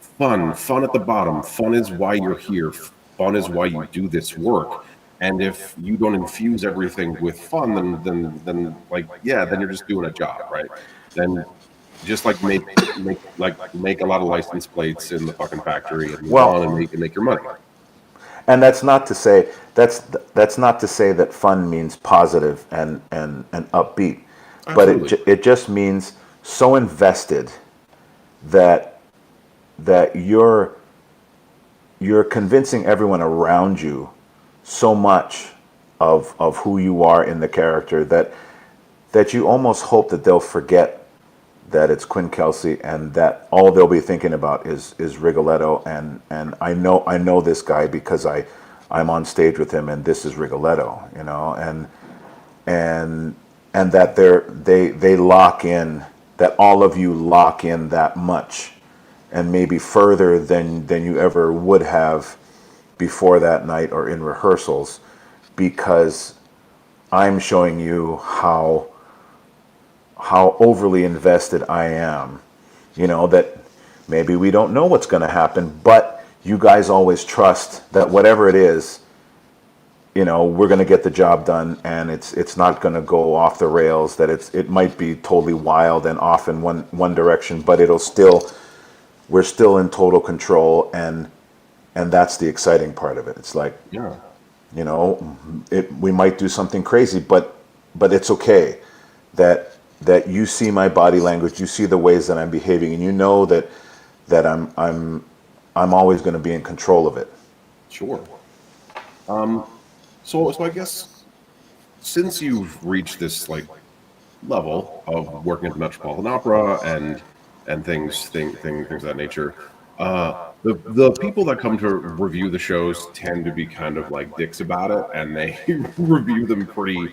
fun. Fun at the bottom. Fun is why you're here. Fun is why you do this work. And if you don't infuse everything with fun, then you're just doing a job, right? Then just like make a lot of license plates in the fucking factory and move on and make your money. And that's not to say that fun means positive and upbeat. Absolutely. But it just means so invested that you're convincing everyone around you so much of who you are in the character that you almost hope that they'll forget that it's Quinn Kelsey, and that all they'll be thinking about is Rigoletto, and I know this guy because I'm on stage with him, and this is Rigoletto, you know, and that they lock in, that all of you lock in that much, and maybe further than you ever would have before that night or in rehearsals, because I'm showing you how overly invested I am. You know, that maybe we don't know what's going to happen, but you guys always trust that whatever it is, you know, we're going to get the job done, and it's not going to go off the rails, that it might be totally wild and off in one direction, but we're still in total control, and that's the exciting part of it. It's like, Yeah. you know, we might do something crazy, but it's okay that you see my body language, you see the ways that I'm behaving, and you know that I'm always going to be in control of it. Sure. So I guess since you've reached this like level of working at the Metropolitan Opera and things of that nature, the people that come to review the shows tend to be kind of like dicks about it, and they review them pretty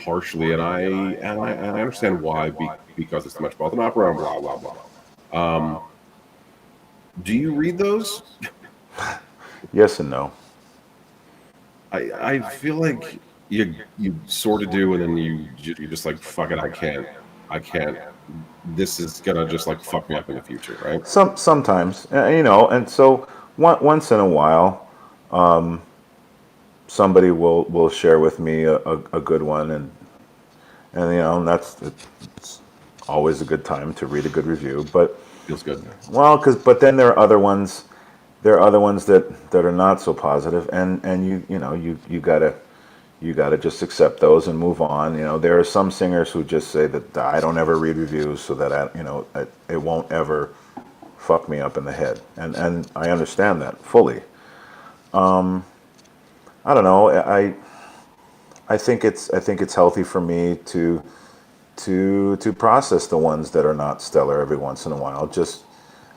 harshly, and I understand why, because it's the Metropolitan Opera and blah blah blah. Do you read those? Yes and no. I feel like you sort of do, and then you just like, fuck it, I can't. This is gonna just like fuck me up in the future, right? Sometimes, you know, and so once in a while, somebody will share with me a good one, and you know, and it's always a good time to read a good review. But Feels good. well, but then there are other ones. There are other ones that are not so positive, and you know you gotta just accept those and move on. You know, there are some singers who just say that I don't ever read reviews, so that it won't ever fuck me up in the head, and I understand that fully. I don't know. I think it's healthy for me to process the ones that are not stellar every once in a while, just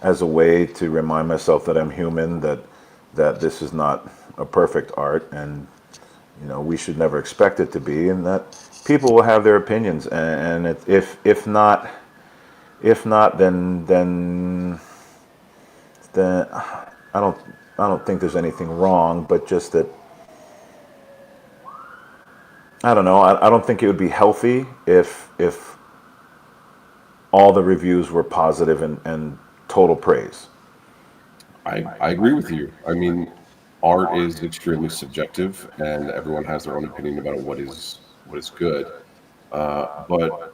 as a way to remind myself that I'm human, that this is not a perfect art, and you know, we should never expect it to be, and that people will have their opinions, and if not, then I don't think there's anything wrong, but just that, I don't know. I don't think it would be healthy if all the reviews were positive and total praise. I agree with you. I mean, art is extremely subjective, and everyone has their own opinion about what is good. But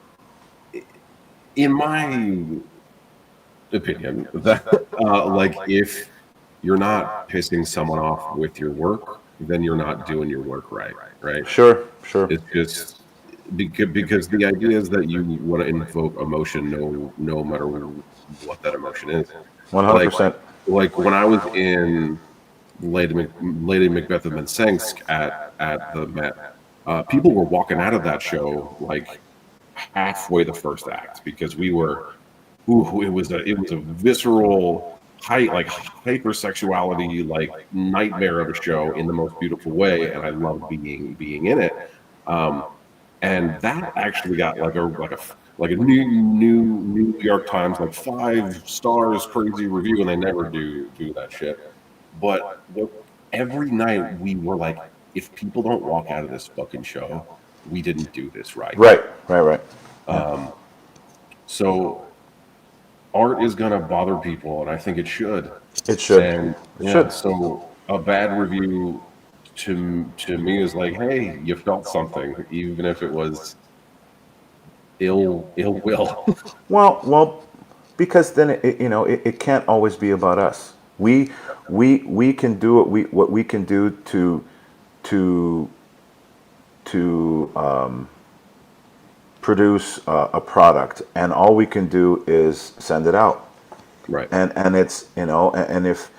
in my opinion, that like, if you're not pissing someone off with your work, then you're not doing your work right, right? Sure, sure. It's just because the idea is that you want to invoke emotion, no matter what that emotion is. Like 100%. when I was in Lady Macbeth of Minsk at the Met, people were walking out of that show like halfway the first act, because we were, it was a visceral, hypersexuality, like nightmare of a show in the most beautiful way, and I loved being in it. And that actually got like a New York Times like 5 stars crazy review, and they never do that shit. But every night we were like, if people don't walk out of this fucking show, we didn't do this right. Right. So art is gonna bother people, and I think it should. It should. And It yeah, should. so a bad review to me is like, hey, you felt something, even if it was ill will. Well, because then it can't always be about us. We can do what we can do to produce a product, and all we can do is send it out. Right. And it's, and if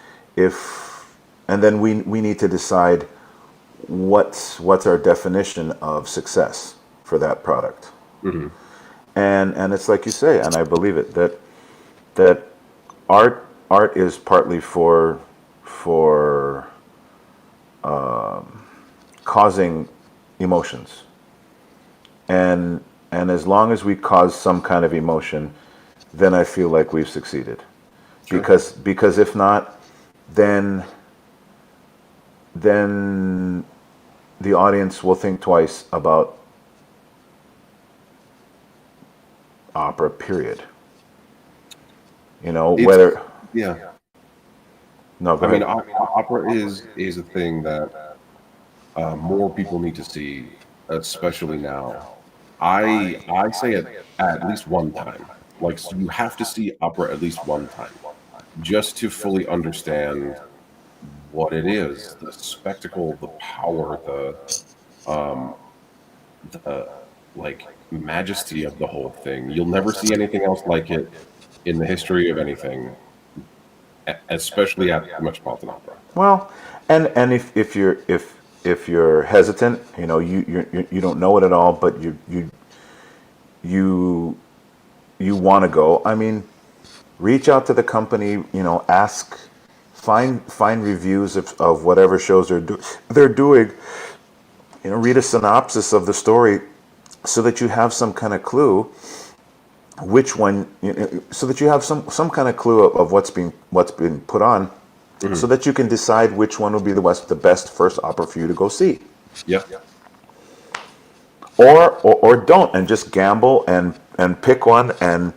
and then we need to decide what's our definition of success for that product. Mm-hmm. And it's like you say, and I believe it, that art is partly for causing emotions, and as long as we cause some kind of emotion, then I feel like we've succeeded. Sure. Because if not, then then the audience will think twice about opera. Period. It's Whether yeah. no, go I mean, ahead. opera is a thing that more people need to see, especially now. I say it at least one time. Like, so you have to see opera at least one time just to fully understand what it is, the spectacle, the power, um, the like majesty of the whole thing. You'll never see anything else like it in the history of anything, especially at the Metropolitan Opera. Well, and if you're hesitant, you don't know it at all, but you you want to go. I mean, reach out to the company. Ask, find reviews of whatever shows they're doing. Read a synopsis of the story so that you have some kind of clue which one. So that you have some kind of clue of what's been put on, so Mhm. that you can decide which one will be the best first opera for you to go see. Yeah. Or don't, and just gamble and pick one, and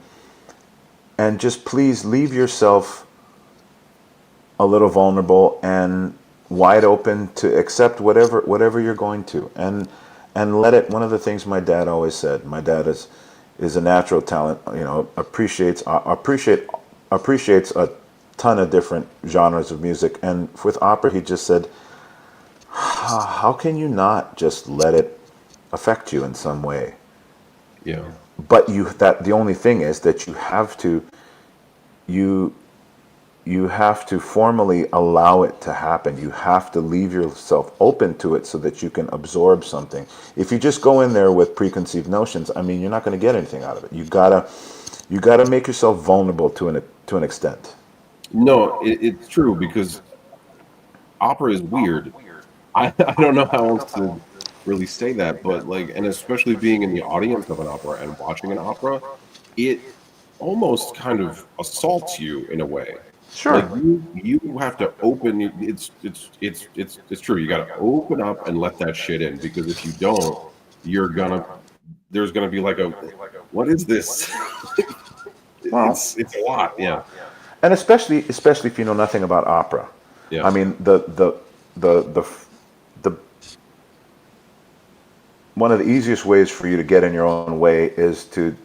just please leave yourself a little vulnerable and wide open to accept whatever you're going to, and let it. One of the things my dad always said, my dad is a natural talent, appreciates a ton of different genres of music, and with opera he just said, how can you not just let it affect you in some way? Yeah. But the only thing is that you you have to formally allow it to happen. You have to leave yourself open to it so that you can absorb something. If you just go in there with preconceived notions, I mean, you're not going to get anything out of it. You gotta make yourself vulnerable to an extent. No, it's true because opera is weird. I don't know how else to really say that, but like, and especially being in the audience of an opera and watching an opera, it almost kind of assaults you in a way. Like Sure. you have to open. It's true. You got to open up and let that shit in because if you don't, you're gonna there's gonna be like a what is this? Well, It's a lot. Yeah. and especially if you know nothing about opera. I Yes. mean, the one of the easiest ways for you to get in your own way is to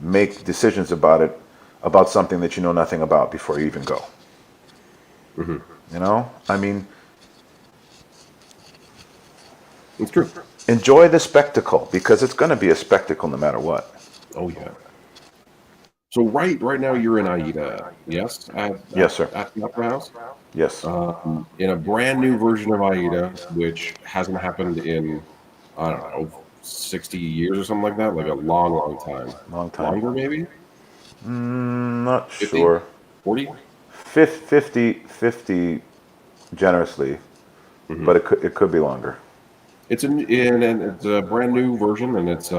make decisions about something that you know nothing about before you even go. Hmm. I mean, It's true. enjoy the spectacle because it's going to be a spectacle no matter what. Oh yeah. So right now you're in Aida, yes, Yes, sir. at the Opera House, Yes. in a brand new version of Aida, which hasn't happened in I don't know 60 years or something like that, like a long time, Long time. longer maybe Not 50, sure. 40. 50 generously, Mm-hmm. but it could be longer. It's a brand new version, and it's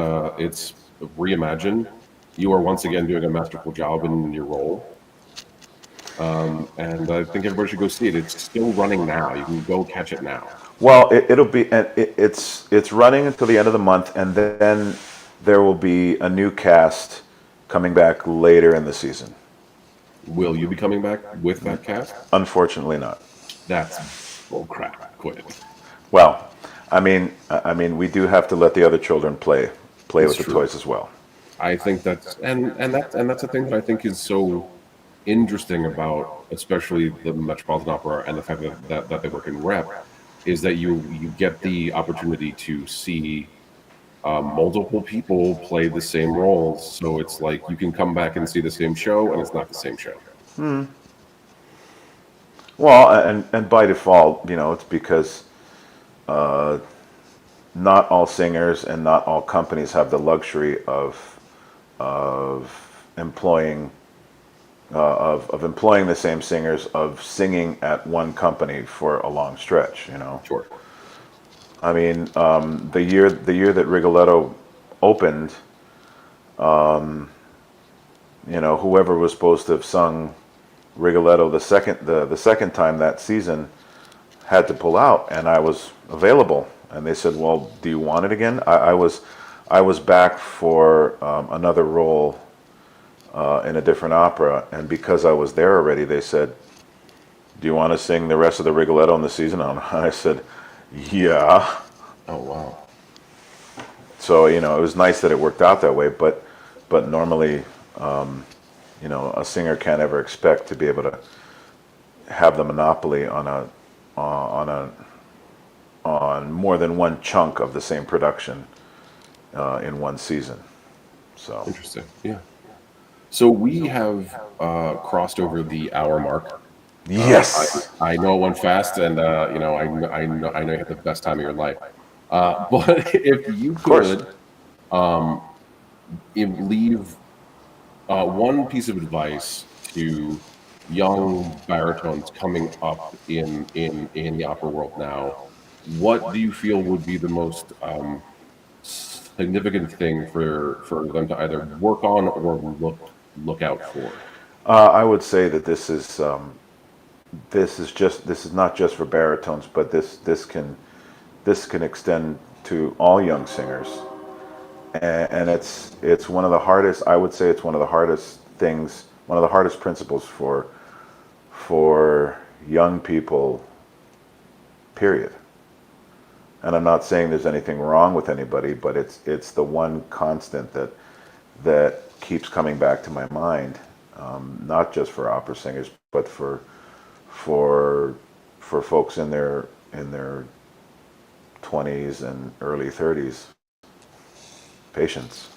reimagined. You are once again doing a masterful job in your role. And I think everybody should go see it. It's still running now. You can go catch it now. Well, it'll be it's running until the end of the month, and then there will be a new cast coming back later in the season. Will you be coming back with that cast? Unfortunately, not. That's bull crap. Quit. Well, I mean, we do have to let the other children play It's with the true. toys as well. I think that's and that's a thing that I think is so interesting about especially the Metropolitan Opera and the fact that they work in rep is that you get the opportunity to see multiple people play the same roles. So it's like you can come back and see the same show, and it's not the same show. Well, and by default, it's because not all singers and not all companies have the luxury of of employing of employing the same singers, of singing at one company for a long stretch. You know, Sure. I mean, the year that Rigoletto opened, you know, whoever was supposed to have sung Rigoletto the second time that season had to pull out, and I was available, and they said, "Well, do you want it again?" I was back for another role in a different opera, and because I was there already, they said, "Do you want to sing the rest of the Rigoletto in the season?" And I said, "Yeah." Oh wow. So you know, it was nice that it worked out that way, but normally, you know, a singer can't ever expect to be able to have the monopoly on more than one chunk of the same production in one season. So Interesting. Yeah. So we have crossed over the hour mark. yes, I know it went fast, and you know, I know you had the best time of your life. But if you of course. could leave one piece of advice to young baritones coming up in the opera world now, what do you feel would be the most significant thing for them to either work on or look out for? I would say that this is not just for baritones, but this can extend to all young singers, and it's one of the hardest. I would say it's one of the hardest things, one of the hardest principles for young people. Period. And I'm not saying there's anything wrong with anybody, but it's the one constant that keeps coming back to my mind, not just for opera singers, but for folks in their 20s and early 30s. Patience.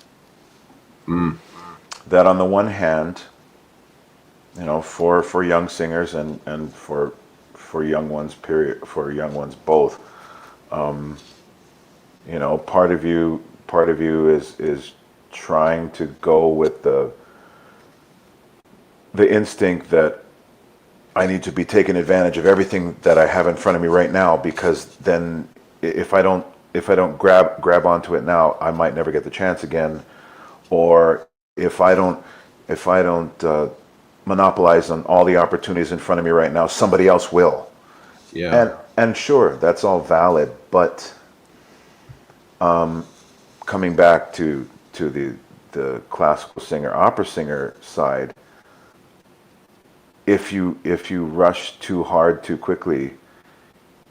Mm, That on the one hand, you know, for young singers and for young ones, period, for young ones both, you know, part of you is trying to go with the instinct that I need to be taking advantage of everything that I have in front of me right now, because then if I don't grab onto it now, I might never get the chance again. Or if I don't monopolize on all the opportunities in front of me right now, somebody else will. yeah. And sure, that's all valid, but coming back to the classical singer, opera singer side, if you rush too hard too quickly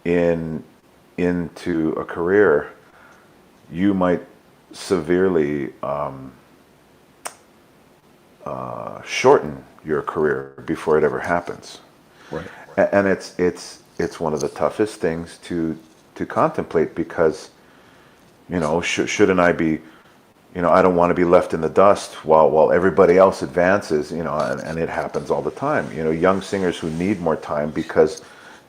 into a career, you might severely shorten your career before it ever happens. Right. And it's one of the toughest things to contemplate, because you know, shouldn't I be, you know, I don't want to be left in the dust while everybody else advances, you know, and it happens all the time. You know, young singers who need more time because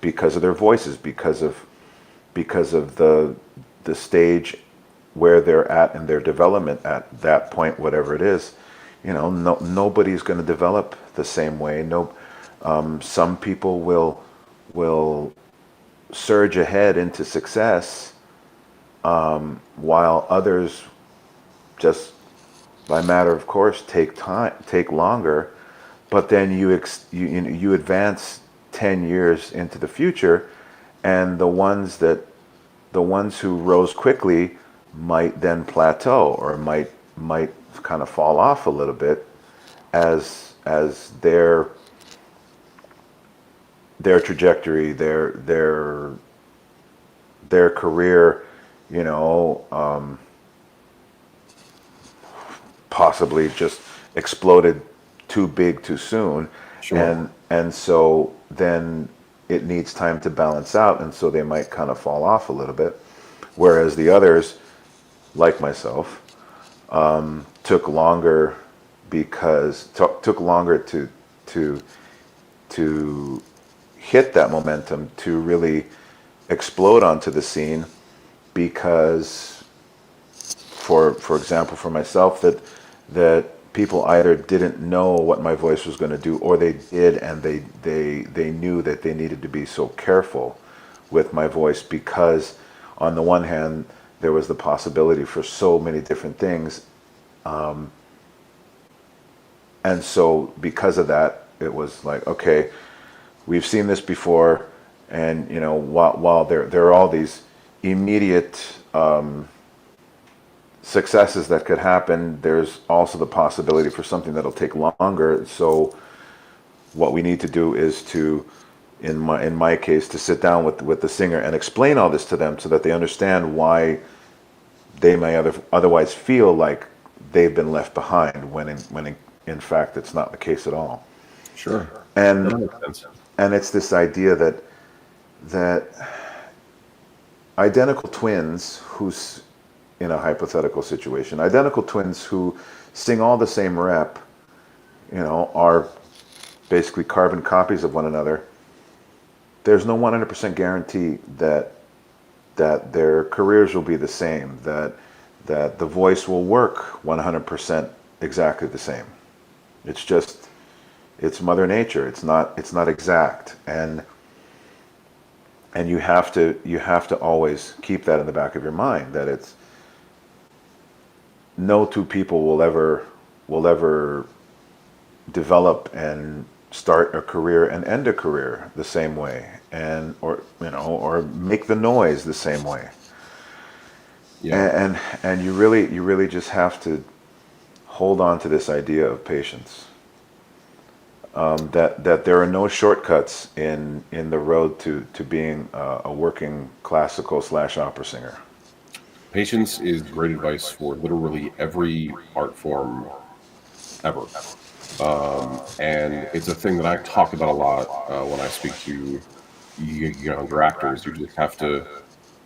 of their voices, because of the stage where they're at in their development at that point, whatever it is. You know, nobody's going to develop the same way. Some people will surge ahead into success, while others, just by matter of course, take longer. But then you advance 10 years into the future, and the ones who rose quickly might then plateau, or might kind of fall off a little bit as their trajectory, their career, you know, possibly just exploded too big too soon. Sure. And so then it needs time to balance out, and so they might kind of fall off a little bit, whereas the others, like myself, took longer, because took longer to hit that momentum, to really explode onto the scene, because for example, for myself, that people either didn't know what my voice was going to do, or they did, and they knew that they needed to be so careful with my voice, because on the one hand there was the possibility for so many different things, and so because of that, it was like, okay, we've seen this before, and you know, while there are all these immediate successes that could happen, there's also the possibility for something that'll take longer. So what we need to do is to, in my case, to sit down with the singer and explain all this to them, so that they understand why they may otherwise feel like they've been left behind, when in fact it's not the case at all. Sure. And That makes sense. and it's this idea that identical twins who's in a hypothetical situation, identical twins who sing all the same rep, you know, are basically carbon copies of one another. There's no 100% guarantee that their careers will be the same, that the voice will work 100% exactly the same. It's just, it's Mother Nature. It's not exact, and you have to always keep that in the back of your mind, that it's no two people will ever develop and start a career and end a career the same way, and or make the noise the same way. Yeah. And you really just have to hold on to this idea of patience. That there are no shortcuts in the road to being a working classical / opera singer. Patience is great advice for literally every art form ever. And it's a thing that I talk about a lot when I speak to younger actors. You just have to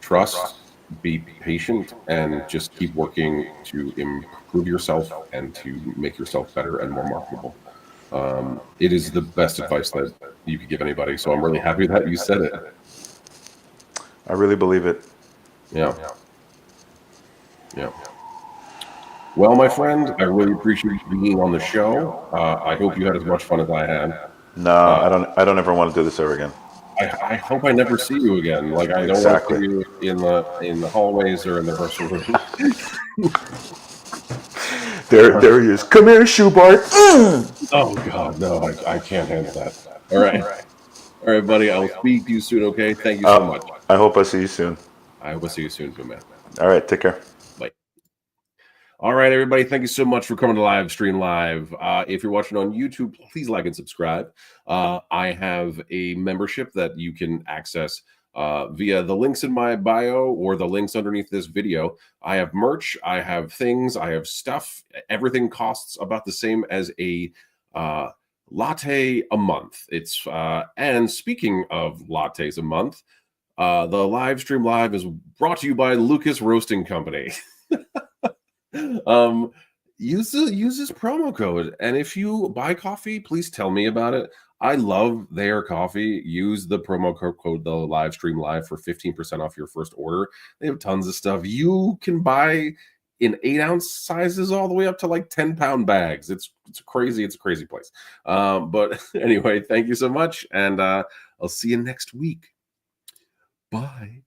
trust, be patient, and just keep working to improve yourself and to make yourself better and more marketable. It is the best advice that you could give anybody. So I'm really happy that you said it. I really believe it. Yeah. Yeah. Well, my friend, I really appreciate you being on the show. I hope you had as much fun as I had. No, I don't ever want to do this ever again. I hope I never see you again. Like, I don't want to see you in the hallways or in the rehearsal room. There he is. Come here, Schubart. Oh God, no, I can't handle that. All right, buddy. I will speak to you soon. Okay, thank you so much. I hope I see you soon. I will see you soon too, man. All right, take care. Bye. All right, everybody. Thank you so much for coming to Live Stream Live. If you're watching on YouTube, please like and subscribe. I have a membership that you can access via the links in my bio or the links underneath this video. I have merch, I have things, I have stuff. Everything costs about the same as a latte a month. It's and speaking of lattes a month, the Live Stream Live is brought to you by Lucas Roasting Company. Use this promo code, and if you buy coffee, please tell me about it. I love their coffee. Use the promo code the Live Stream Live for 15% off your first order. They have tons of stuff you can buy in 8-ounce sizes all the way up to like 10-pound bags. It's crazy. It's a crazy place. But anyway, thank you so much, and I'll see you next week. Bye.